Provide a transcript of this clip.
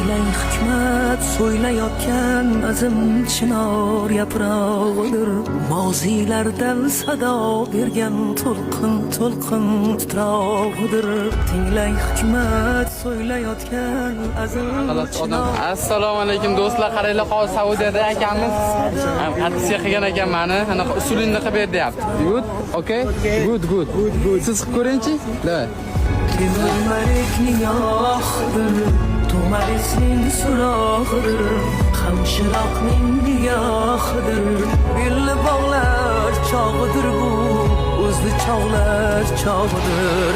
tinglang hikmat so'ylayotgan azim chinor yaprog'idir. Moziylardan sado bergan to'lqin to'lqin titrog'idir. Tinglang hikmat so'ylayotgan azim chinor. Assalomu alaykum do'stlar, qaranglar, hozir Saudiyada akamiz artistga qilgan ekan meni, anaqa usulini qilib beryapti. Good, okay? Good. Siz qilib ko'ring-chi. Davay. Temurmalik nigohdir, to'marisning surog'idir, hamshiroqning nigohidir. Belli bog'lar chog'idir bu, o'zli chog'lar chog'idir.